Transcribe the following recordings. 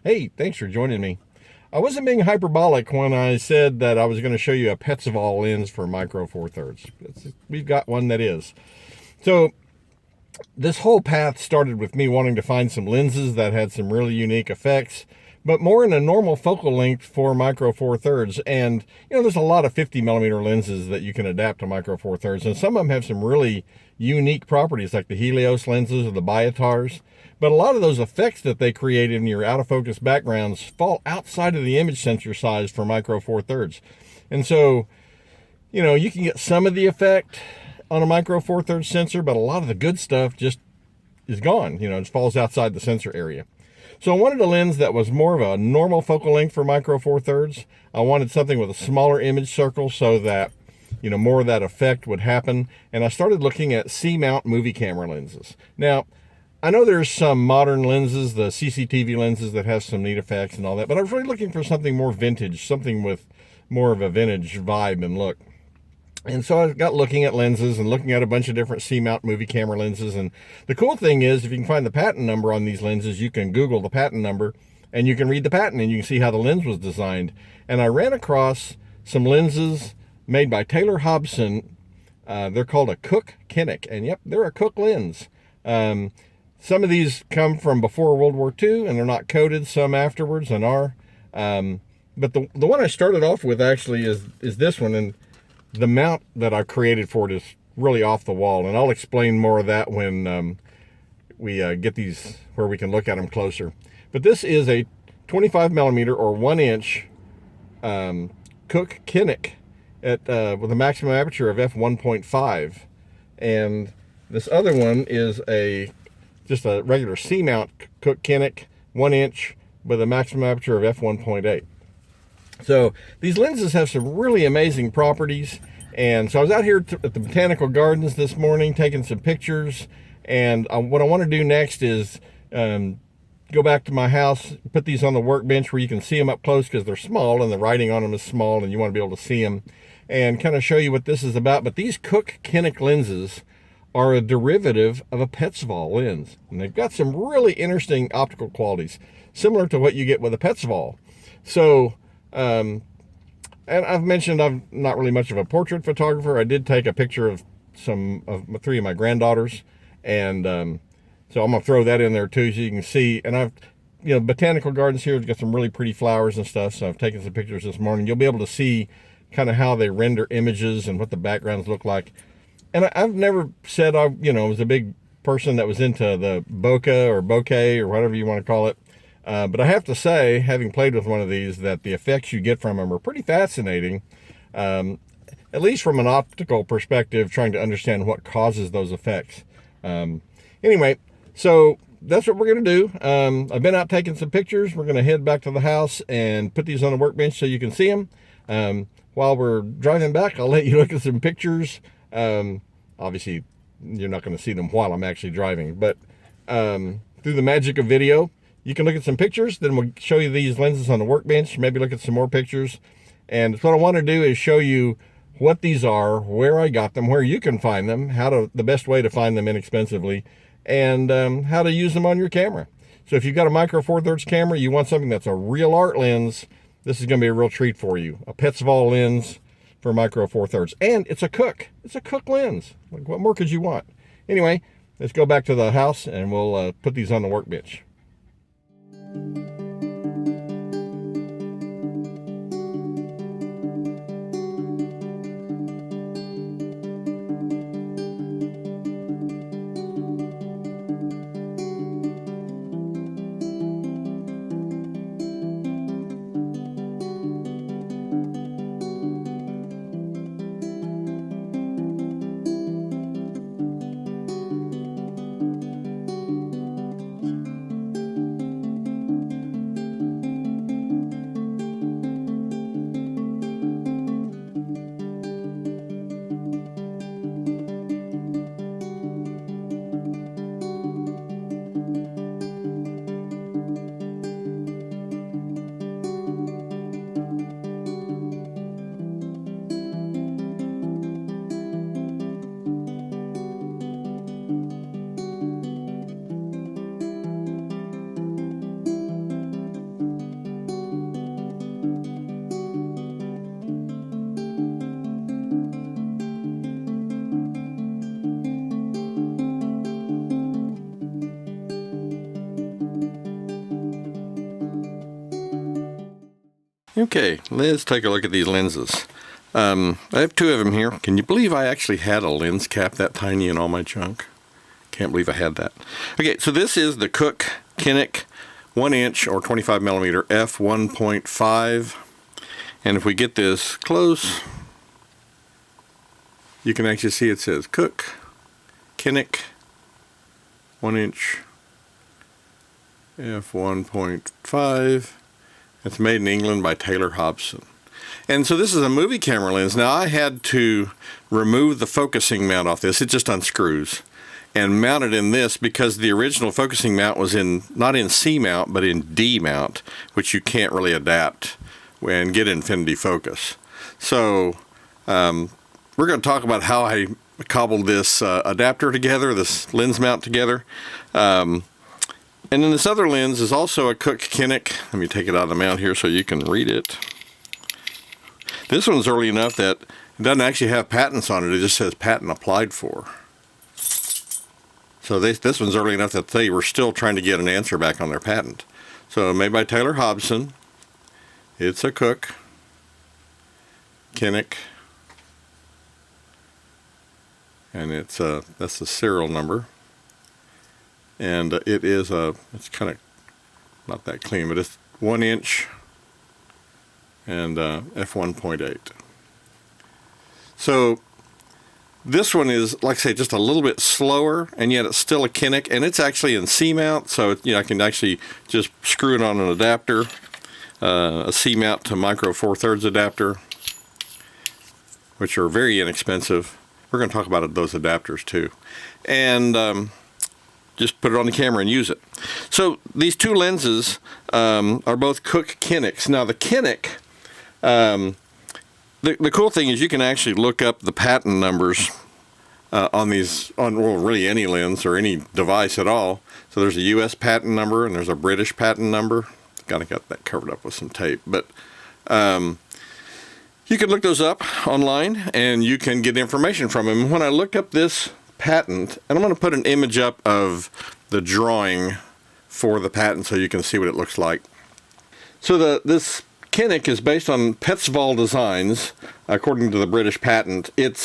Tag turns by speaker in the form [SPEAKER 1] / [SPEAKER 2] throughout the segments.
[SPEAKER 1] Hey, thanks for joining me. I wasn't being hyperbolic when I said that I was going to show you a Petzval lens for micro four thirds. We've got one that is. So this whole path started with me wanting to find some lenses that had some really unique effects, but more in a normal focal length for micro four thirds. And there's a lot of 50 millimeter lenses that you can adapt to micro four thirds, and some of them have some really unique properties, like the Helios lenses or the Biotars. But a lot of those effects that they create in your out of focus backgrounds fall outside of the image sensor size for micro four thirds. And so, you can get some of the effect on a micro four thirds sensor, but a lot of the good stuff just is gone. It falls outside the sensor area. So I wanted a lens that was more of a normal focal length for micro four thirds. I wanted something with a smaller image circle so that, more of that effect would happen. And I started looking at C-mount movie camera lenses. Now, I know there's some modern lenses, the CCTV lenses, that have some neat effects and all that, but I was really looking for something more vintage, something with more of a vintage vibe and look. And so I got looking at lenses and looking at a bunch of different C-mount movie camera lenses. And the cool thing is, if you can find the patent number on these lenses, you can Google the patent number and you can read the patent and you can see how the lens was designed. And I ran across some lenses made by Taylor Hobson. They're called a Cooke Kinic. And yep, they're a Cooke lens. Some of these come from before World War II and they're not coated, some afterwards and are. But the one I started off with actually is this one. And the mount that I created for it is really off the wall, and I'll explain more of that when we get these where we can look at them closer. But this is a 25 millimeter or 1 inch Cooke Kinic with a maximum aperture of f1.5, and this other one is just a regular C-mount Cooke Kinic 1 inch with a maximum aperture of f1.8. So these lenses have some really amazing properties. And so I was out here at the Botanical Gardens this morning taking some pictures. And what I want to do next is go back to my house, put these on the workbench where you can see them up close because they're small and the writing on them is small and you want to be able to see them, and kind of show you what this is about. But these Cooke Kinic lenses are a derivative of a Petzval lens. And they've got some really interesting optical qualities, similar to what you get with a Petzval. So, and I've mentioned I'm not really much of a portrait photographer. I did take a picture of three of my granddaughters, and so I'm gonna throw that in there too, so you can see. And I've, Botanical Gardens here has got some really pretty flowers and stuff. So I've taken some pictures this morning. You'll be able to see kind of how they render images and what the backgrounds look like. And I've never said I, was a big person that was into the bokeh or whatever you want to call it. But I have to say, having played with one of these, that the effects you get from them are pretty fascinating, at least from an optical perspective, trying to understand what causes those effects. Anyway, so that's what we're going to do. I've been out taking some pictures. We're going to head back to the house and put these on a workbench so you can see them. While we're driving back, I'll let you look at some pictures. Obviously, you're not going to see them while I'm actually driving, but through the magic of video, you can look at some pictures, then we'll show you these lenses on the workbench, maybe look at some more pictures. And what I want to do is show you what these are, where I got them, where you can find them, the best way to find them inexpensively, and how to use them on your camera. So if you've got a micro four thirds camera, you want something that's a real art lens, this is going to be a real treat for you. A Petzval lens for micro four thirds. And it's a Cooke. It's a Cooke lens. Like, what more could you want? Anyway, let's go back to the house and we'll put these on the workbench.
[SPEAKER 2] Okay, let's take a look at these lenses. I have two of them here. Can you believe I actually had a lens cap that tiny in all my junk? Can't believe I had that. Okay, so this is the Cooke Kinic 1" or 25mm f1.5. And if we get this close, you can actually see it says Cooke Kinic 1" f1.5. It's made in England by Taylor Hobson. And so this is a movie camera lens. Now I had to remove the focusing mount off this. It just unscrews. And mount it in this because the original focusing mount was not in C mount, but in D mount, which you can't really adapt and get infinity focus. So we're going to talk about how I cobbled this adapter together, this lens mount together. And then this other lens is also a Cooke Kinic. Let me take it out of the mount here so you can read it. This one's early enough that it doesn't actually have patents on it. It just says patent applied for. So this one's early enough that they were still trying to get an answer back on their patent. So made by Taylor Hobson. It's a Cooke Kinic. And that's the serial number. And it's kind of not that clean, but it's 1" and f1.8. So this one is, like I say, just a little bit slower, and yet it's still a Kinic, and it's actually in C mount, so I can actually just screw it on an adapter, a C mount to micro 4/3 adapter, which are very inexpensive. We're going to talk about those adapters too, and just put it on the camera and use it. So these two lenses are both Cooke Kinics. Now the Kinic, the cool thing is you can actually look up the patent numbers on really any lens or any device at all. So there's a US patent number and there's a British patent number. Kind of got that covered up with some tape, but you can look those up online and you can get information from them. When I looked up this patent, and I'm going to put an image up of the drawing for the patent so you can see what it looks like. So this Kinic is based on Petzval designs, according to the British patent. It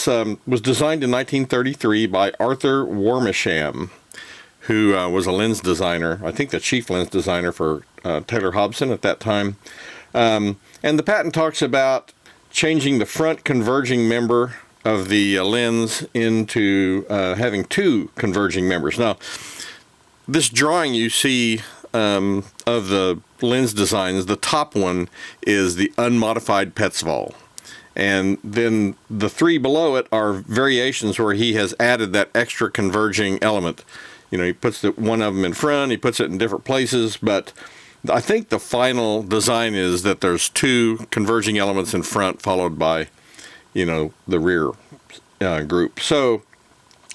[SPEAKER 2] was designed in 1933 by Arthur Warmisham, who was a lens designer, I think the chief lens designer for Taylor Hobson at that time. And the patent talks about changing the front converging member of the lens into having two converging members. Now, this drawing you see of the lens designs, the top one is the unmodified Petzval. And then the three below it are variations where he has added that extra converging element. He puts one of them in front, he puts it in different places, but I think the final design is that there's two converging elements in front followed by the rear group. So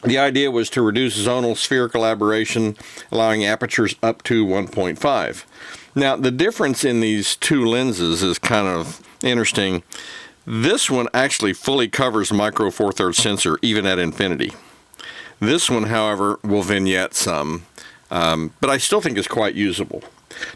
[SPEAKER 2] the idea was to reduce zonal spherical aberration, allowing apertures up to 1.5. Now, the difference in these two lenses is kind of interesting. This one actually fully covers micro 4/3 sensor, even at infinity. This one, however, will vignette some, but I still think is quite usable.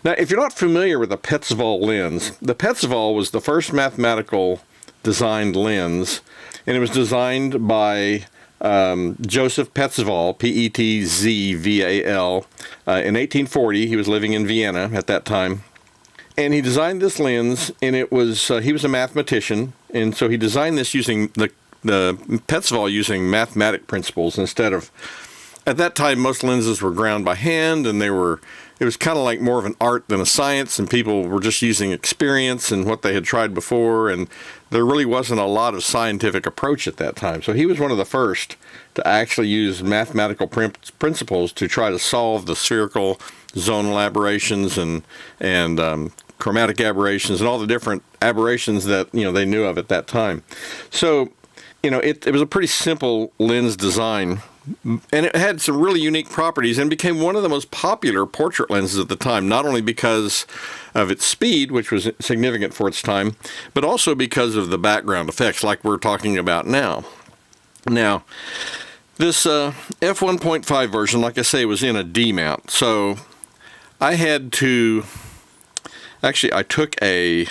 [SPEAKER 2] Now, if you're not familiar with the Petzval lens, the Petzval was the first mathematical designed lens, and it was designed by Joseph Petzval, Petzval, in 1840. He was living in Vienna at that time, and he designed this lens. And it was he was a mathematician, and so he designed this using the Petzval using mathematic principles instead of. At that time, most lenses were ground by hand, and it was kind of like more of an art than a science, and people were just using experience and what they had tried before, and there really wasn't a lot of scientific approach at that time. So he was one of the first to actually use mathematical principles to try to solve the spherical zonal aberrations and chromatic aberrations and all the different aberrations that they knew of at that time. So it was a pretty simple lens design. And it had some really unique properties and became one of the most popular portrait lenses at the time, not only because of its speed, which was significant for its time, but also because of the background effects like we're talking about now. Now, this f1.5 version, like I say, was in a D mount. So I had to, actually I took a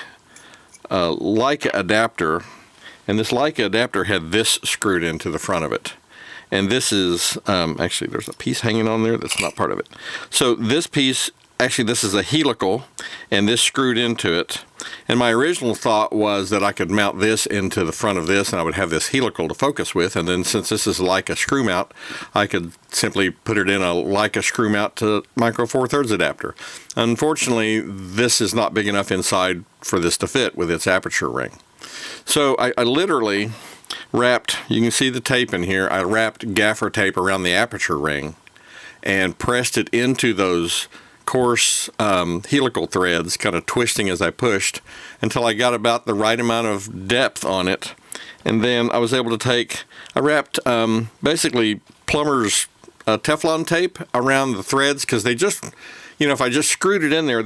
[SPEAKER 2] Leica adapter, and this Leica adapter had this screwed into the front of it. And this is, actually there's a piece hanging on there that's not part of it. So this piece, actually this is a helical, and this screwed into it. And my original thought was that I could mount this into the front of this, and I would have this helical to focus with. And then since this is like a screw mount, I could simply put it in a Leica screw mount to micro four thirds adapter. Unfortunately, this is not big enough inside for this to fit with its aperture ring. So I literally wrapped, you can see the tape in here, I wrapped gaffer tape around the aperture ring and pressed it into those coarse helical threads, kind of twisting as I pushed until I got about the right amount of depth on it. And then I was able to I wrapped basically plumber's Teflon tape around the threads, because they just, if I just screwed it in there,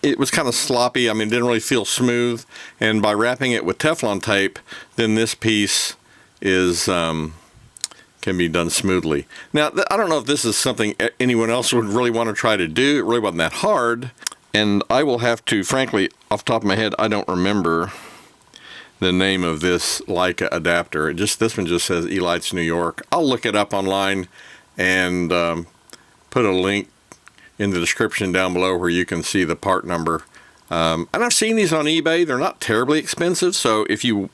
[SPEAKER 2] it was kind of sloppy. I mean, it didn't really feel smooth. And by wrapping it with Teflon tape, then this piece is can be done smoothly. Now, I don't know if this is something anyone else would really want to try to do. It really wasn't that hard. And I will have to, frankly, off the top of my head, I don't remember the name of this Leica adapter. This one just says Leitz New York. I'll look it up online and put a link in the description down below where you can see the part number. And I've seen these on eBay. They're not terribly expensive, so if you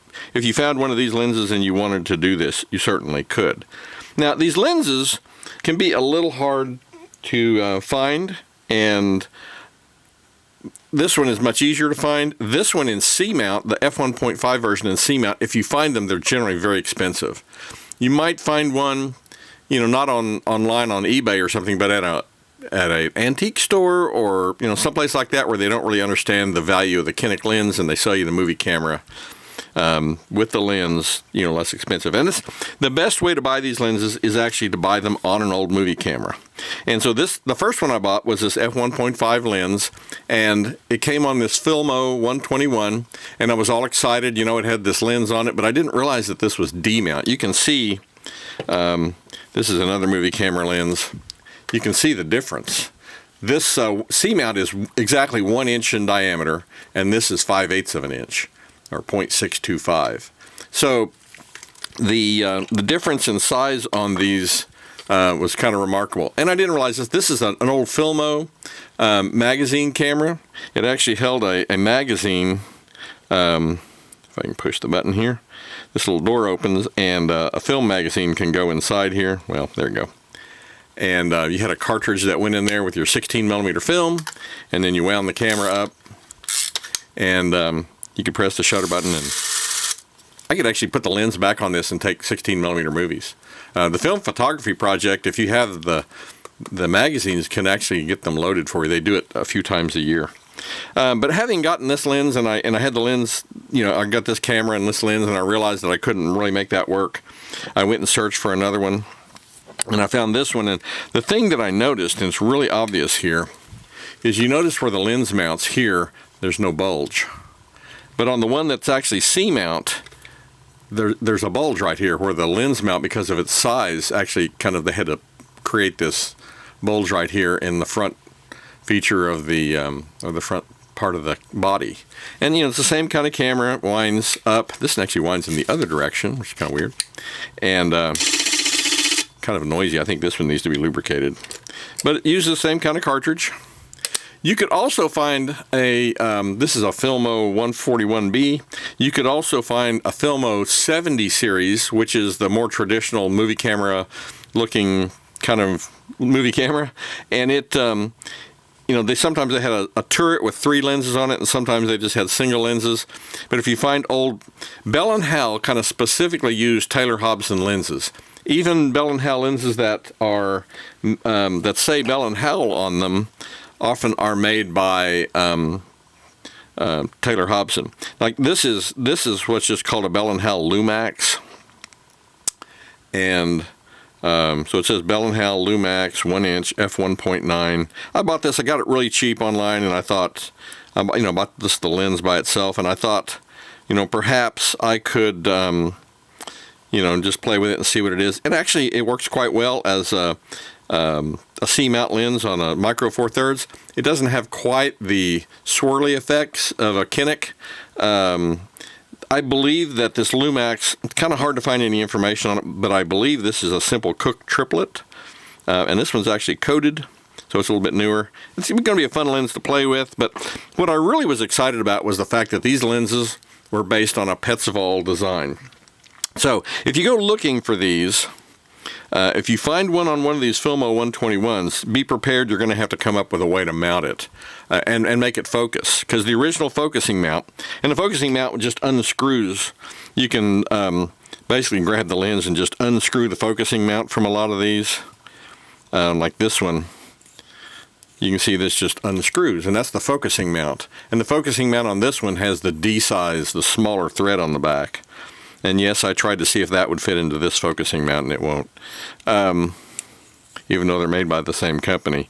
[SPEAKER 2] found one of these lenses and you wanted to do this, you certainly could. Now, these lenses can be a little hard to find, and this one is much easier to find. This one in C-mount, the f1.5 version in C-mount, if you find them, they're generally very expensive. You might find one, not online on eBay or something, but at an antique store or someplace like that where they don't really understand the value of the Kinic lens, and they sell you the movie camera with the lens, less expensive. And the best way to buy these lenses is actually to buy them on an old movie camera. And so the first one I bought was this f1.5 lens, and it came on this Filmo 121, and I was all excited. It had this lens on it, but I didn't realize that this was D-mount. You can see this is another movie camera lens. You can see the difference. This C-mount is exactly 1 inch in diameter, and this is 5/8 of an inch, or 0.625. So the difference in size on these was kind of remarkable. And I didn't realize this. This is an old Filmo magazine camera. It actually held a magazine. If I can push the button here, this little door opens, and a film magazine can go inside here. Well, there you go. And you had a cartridge that went in there with your 16 millimeter film, and then you wound the camera up, and you could press the shutter button, and I could actually put the lens back on this and take 16 millimeter movies. The film photography project, if you have the magazines, can actually get them loaded for you. They do it a few times a year. But having gotten this lens, and I had the lens, I got this camera and this lens, and I realized that I couldn't really make that work. I went and searched for another one. And I found this one, and the thing that I noticed, and it's really obvious here, is you notice where the lens mounts here, there's no bulge. But on the one that's actually C-mount, there's a bulge right here where the lens mount, because of its size, actually they had to create this bulge right here in the front feature of the front part of the body. And it's the same kind of camera. It winds up. This actually winds in the other direction, which is kind of weird. And kind of noisy. I think this one needs to be lubricated, but it uses the same kind of cartridge. You could also find this is a Filmo 141B. You could also find a Filmo 70 series, which is the more traditional movie camera looking kind of movie camera. And it, sometimes they had a turret with 3 lenses on it, and sometimes they just had single lenses. But if you find old, Bell & Howell kind of specifically used Taylor Hobson lenses. Even Bell & Howell lenses that are that say Bell & Howell on them often are made by Taylor Hobson. Like this is what's just called a Bell & Howell Lumax, and so it says Bell & Howell Lumax 1 inch f1.9. I bought this. I got it really cheap online, and I thought, bought this the lens by itself, and I thought, perhaps I could. Just play with it and see what it is. And actually, it works quite well as a C-mount lens on a micro four thirds. It doesn't have quite the swirly effects of a Kinic, I believe that this Lumax, it's kind of hard to find any information on it, but I believe this is a simple Cooke triplet. And this one's actually coated, so it's a little bit newer. It's going to be a fun lens to play with, but what I really was excited about was the fact that these lenses were based on a Petzval design. So if you go looking for these, if you find one on one of these Filmo 121s, be prepared you're going to have to come up with a way to mount it and make it focus. Because the original focusing mount, and the focusing mount just unscrews. You can basically grab the lens and just unscrew the focusing mount from a lot of these. Like this one, you can see this just unscrews, and that's the focusing mount. And the focusing mount on this one has the D size, the smaller thread on the back. And yes, I tried to see if that would fit into this focusing mount, and it won't, even though they're made by the same company.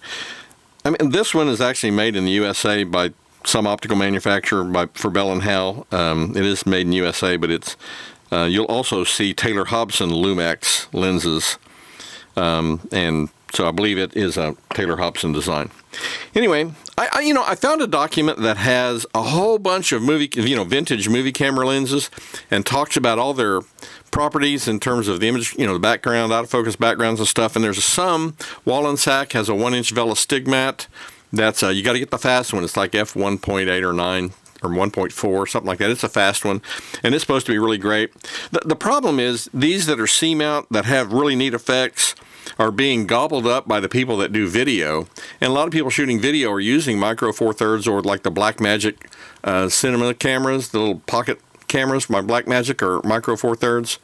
[SPEAKER 2] I mean, this one is actually made in the USA by some optical manufacturer for Bell & Howell. It is made in USA, but it's you'll also see Taylor Hobson Lumax lenses, and so I believe it is a Taylor Hobson design. Anyway, I found a document that has a whole bunch of vintage movie camera lenses and talks about all their properties in terms of the image, the background, out of focus backgrounds and stuff. And there's some, Wallensack has a 1-inch Vela Stigmat. That's, you got to get the fast one. It's like f1.8 or 9 or 1.4, something like that. It's a fast one, and it's supposed to be really great. The problem is these that are C-mount that have really neat effects are being gobbled up by the people that do video. And a lot of people shooting video are using Micro Four Thirds or like the Blackmagic cinema cameras, the little pocket cameras. My Blackmagic or Micro Four Thirds.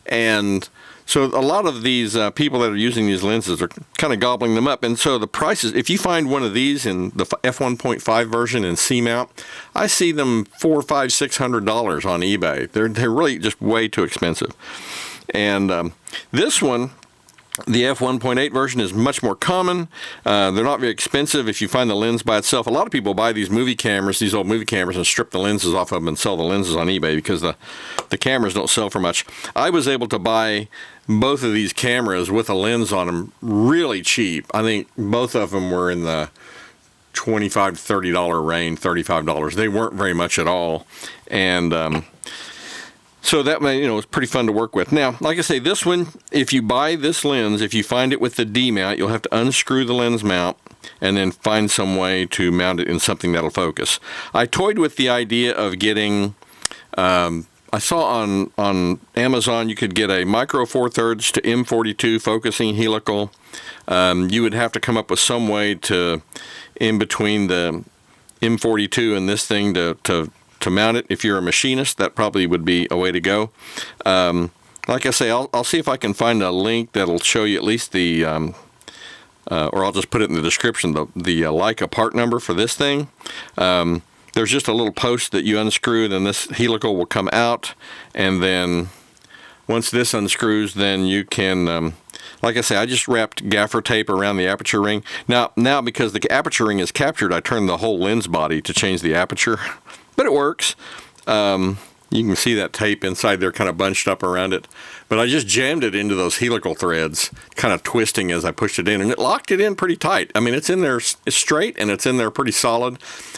[SPEAKER 2] And so a lot of these people that are using these lenses are kind of gobbling them up. And so the prices, if you find one of these in the f1.5 version in C-mount, I see them $400, $500, $600 on eBay. They're really just way too expensive. And this one, the f1.8 version, is much more common. They're not very expensive if you find the lens by itself. A lot of people buy these movie cameras, these old movie cameras, and strip the lenses off of them and sell the lenses on eBay because the cameras don't sell for much. I was able to buy both of these cameras with a lens on them really cheap. I think both of them were in the $25 to $30 range, $35. They weren't very much at all. And so that was pretty fun to work with. Now, like I say, this one, if you buy this lens, if you find it with the D mount, you'll have to unscrew the lens mount and then find some way to mount it in something that'll focus. I toyed with the idea of getting, I saw on Amazon you could get a Micro Four Thirds to M42 focusing helical. You would have to come up with some way to, in between the M42 and this thing to mount it. If you're a machinist, that probably would be a way to go. Like I say, I'll see if I can find a link that'll show you at least the, or I'll just put it in the description, the Leica part number for this thing. There's just a little post that you unscrew, then this helical will come out, and then once this unscrews, then you can, like I say, I just wrapped gaffer tape around the aperture ring. Now because the aperture ring is captured, I turned the whole lens body to change the aperture. But it works. You can see that tape inside there kind of bunched up around it. But I just jammed it into those helical threads, kind of twisting as I pushed it in, and it locked it in pretty tight. I mean, it's in there, it's straight, and it's in there pretty solid.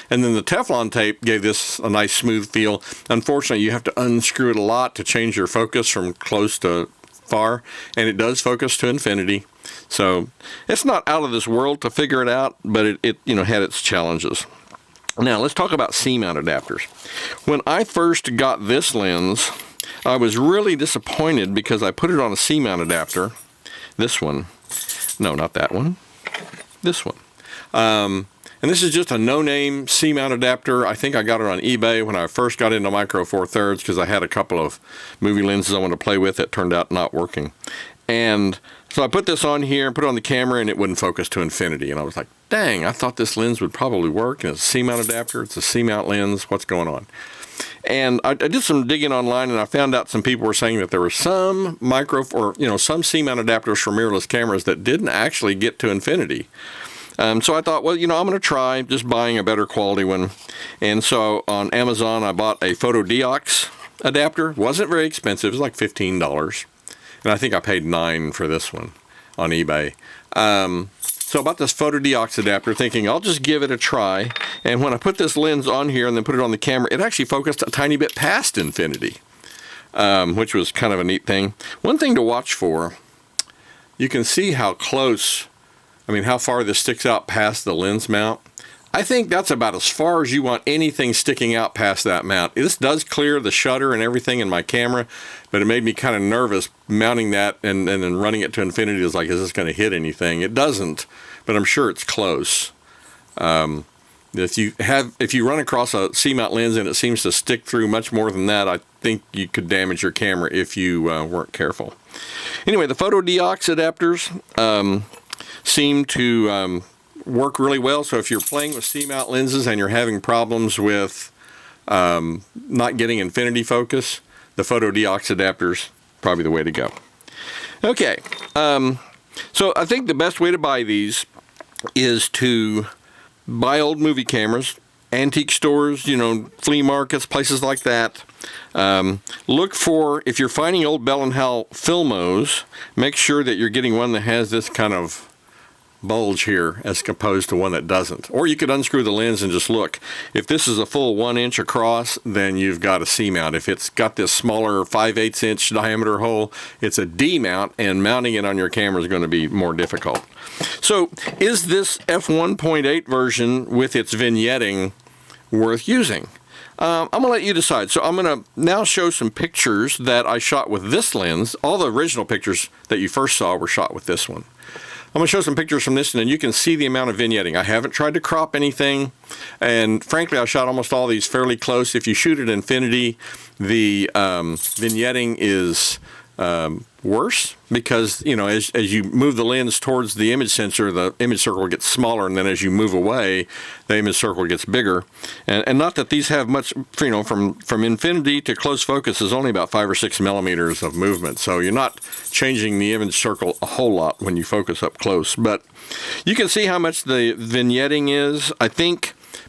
[SPEAKER 2] And then the Teflon tape gave this a nice smooth feel. Unfortunately, you have to unscrew it a lot to change your focus from close to far, and it does focus to infinity. So it's not out of this world to figure it out, but it had its challenges. Now, let's talk about C-mount adapters. When I first got this lens, I was really disappointed because I put it on a C-mount adapter. This one. No, not that one. This one. And this is just a no-name C-mount adapter. I think I got it on eBay when I first got into Micro Four Thirds because I had a couple of movie lenses I wanted to play with that turned out not working. And so I put this on here and put it on the camera, and it wouldn't focus to infinity. And I was like, dang, I thought this lens would probably work. And it's a C-mount adapter. It's a C-mount lens. What's going on? And I did some digging online, and I found out some people were saying that there were some some C-mount adapters for mirrorless cameras that didn't actually get to infinity. So I thought, well, I'm going to try just buying a better quality one. And so on Amazon, I bought a photodiox adapter. It wasn't very expensive. It was like $15. And I think I paid $9 for this one on eBay. So about this photodiox adapter, thinking I'll just give it a try. And when I put this lens on here and then put it on the camera, it actually focused a tiny bit past infinity, which was kind of a neat thing. One thing to watch for, you can see how close, how far this sticks out past the lens mount. I think that's about as far as you want anything sticking out past that mount. This does clear the shutter and everything in my camera, but it made me kind of nervous mounting that and then running it to infinity. Is like, is this going to hit anything? It doesn't, but I'm sure it's close. If you run across a C-mount lens and it seems to stick through much more than that, I think you could damage your camera if you weren't careful. Anyway, the photodiox adapters seem to work really well. So if you're playing with C-mount lenses and you're having problems with not getting infinity focus, the photodiox adapters probably the way to go. Okay, so I think the best way to buy these is to buy old movie cameras, antique stores, flea markets, places like that. Look for, if you're finding old Bell & Howell Filmos, make sure that you're getting one that has this kind of bulge here as opposed to one that doesn't. Or you could unscrew the lens and just look. If this is a full 1 inch across, then you've got a C mount. If it's got this smaller 5/8 inch diameter hole, it's a D mount, and mounting it on your camera is going to be more difficult. So is this f1.8 version with its vignetting worth using? I'm going to let you decide. So I'm going to now show some pictures that I shot with this lens. All the original pictures that you first saw were shot with this one. I'm going to show some pictures from this, and then you can see the amount of vignetting. I haven't tried to crop anything, and frankly, I shot almost all these fairly close. If you shoot at infinity, the vignetting is worse because, as you move the lens towards the image sensor, the image circle gets smaller, and then as you move away, the image circle gets bigger. And not that these have much, from infinity to close focus is only about 5 or 6 millimeters of movement, so you're not changing the image circle a whole lot when you focus up close. But you can see how much the vignetting is.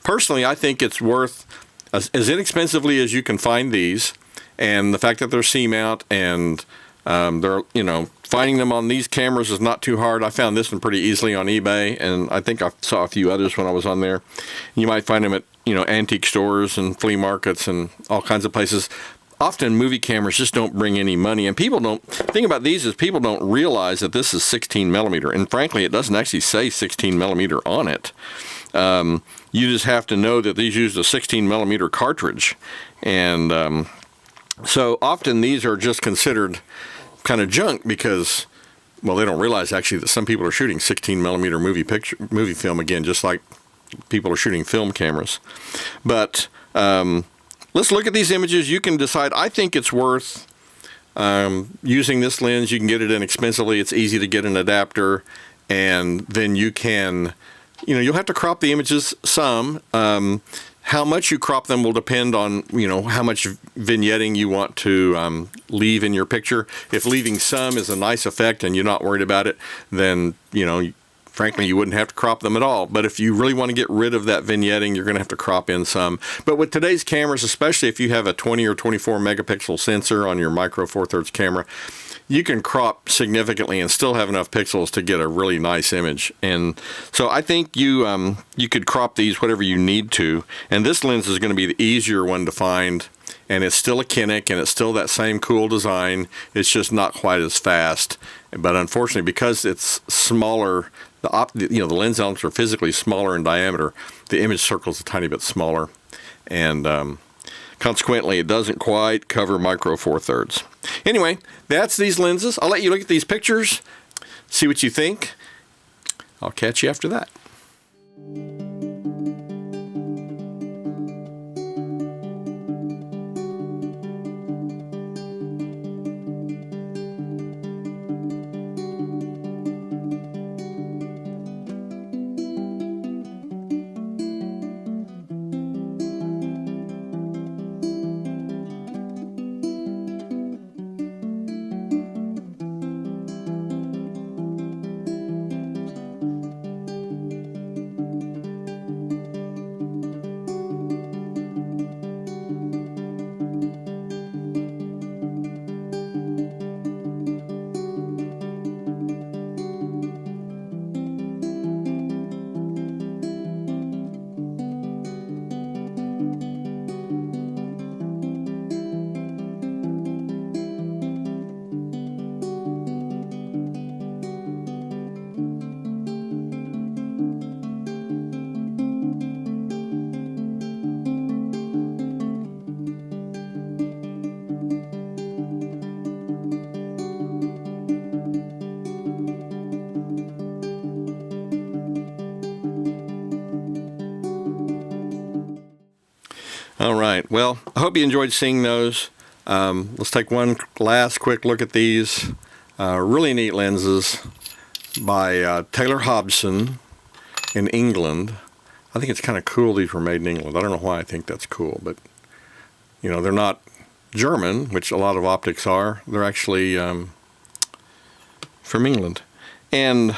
[SPEAKER 2] Personally, I think it's worth, as inexpensively as you can find these, and the fact that they're C-mount and finding them on these cameras is not too hard. I found this one pretty easily on eBay, and I think I saw a few others when I was on there. You might find them at, antique stores and flea markets and all kinds of places. Often movie cameras just don't bring any money, and the thing about these is people don't realize that this is 16 millimeter, and frankly, it doesn't actually say 16 millimeter on it. You just have to know that these use a 16 millimeter cartridge, and so often these are just considered kind of junk because, well, they don't realize actually that some people are shooting 16 millimeter movie film again, just like people are shooting film cameras. But let's look at these images. You can decide. I think it's worth using this lens. You can get it inexpensively. It's easy to get an adapter, and then you can, you'll have to crop the images some. How much you crop them will depend on, how much vignetting you want to leave in your picture. If leaving some is a nice effect and you're not worried about it, then, frankly, you wouldn't have to crop them at all. But if you really want to get rid of that vignetting, you're going to have to crop in some. But with today's cameras, especially if you have a 20 or 24 megapixel sensor on your micro four thirds camera, you can crop significantly and still have enough pixels to get a really nice image. And so I think you could crop these whatever you need to. And this lens is going to be the easier one to find. And it's still a Kinic, and it's still that same cool design. It's just not quite as fast. But unfortunately, because it's smaller, the lens elements are physically smaller in diameter, the image circle is a tiny bit smaller. And consequently, it doesn't quite cover micro four thirds. Anyway, that's these lenses. I'll let you look at these pictures, see what you think. I'll catch you after that. All right. Well, I hope you enjoyed seeing those. Let's take one last quick look at these really neat lenses by Taylor Hobson in England. I think it's kind of cool these were made in England. I don't know why I think that's cool, but you know, they're not German, which a lot of optics are. They're actually from England. And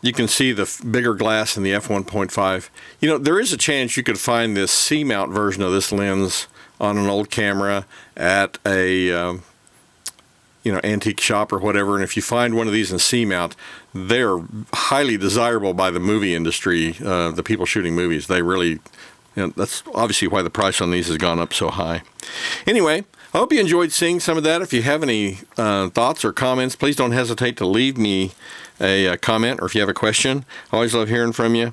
[SPEAKER 2] you can see the bigger glass in the f1.5. You know, there is a chance you could find this C-mount version of this lens on an old camera at a antique shop or whatever. And if you find one of these in C-mount, they're highly desirable by the movie industry, the people shooting movies. They really, that's obviously why the price on these has gone up so high. Anyway, I hope you enjoyed seeing some of that. If you have any thoughts or comments, please don't hesitate to leave me a comment, or if you have a question. I always love hearing from you.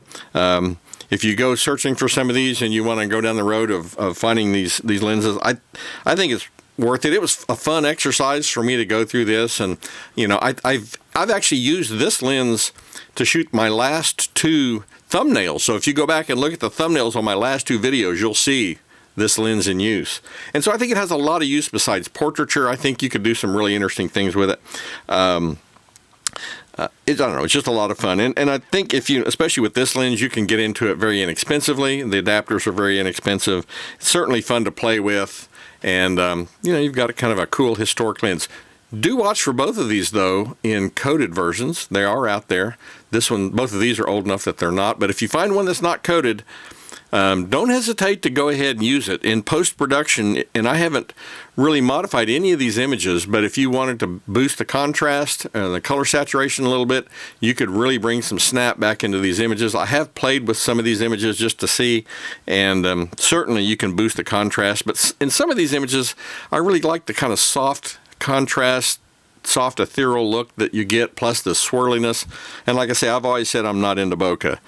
[SPEAKER 2] If you go searching for some of these and you want to go down the road of finding these lenses, I think it's worth it. It was a fun exercise for me to go through this, and I've actually used this lens to shoot my last 2 thumbnails. So if you go back and look at the thumbnails on my last 2 videos, you'll see this lens in use. And so I think it has a lot of use besides portraiture. I think you could do some really interesting things with it. I don't know, it's just a lot of fun. And I think especially with this lens, you can get into it very inexpensively. The adapters are very inexpensive. It's certainly fun to play with. And, you've got a kind of a cool historic lens. Do watch for both of these, though, in coated versions. They are out there. Both of these are old enough that they're not. But if you find one that's not coated, don't hesitate to go ahead and use it in post-production. And I haven't really modified any of these images, but if you wanted to boost the contrast, the color saturation a little bit, you could really bring some snap back into these images. I have played with some of these images just to see, and certainly you can boost the contrast. But in some of these images, I really like the kind of soft contrast, soft ethereal look that you get, plus the swirliness. And like I say, I've always said I'm not into bokeh.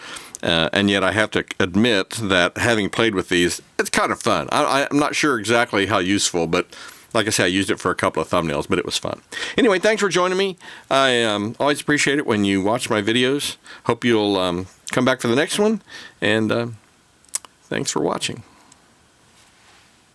[SPEAKER 2] And yet I have to admit that having played with these, it's kind of fun. I'm not sure exactly how useful, but like I say, I used it for a couple of thumbnails, but it was fun. Anyway, thanks for joining me. I always appreciate it when you watch my videos. Hope you'll come back for the next one, and thanks for watching.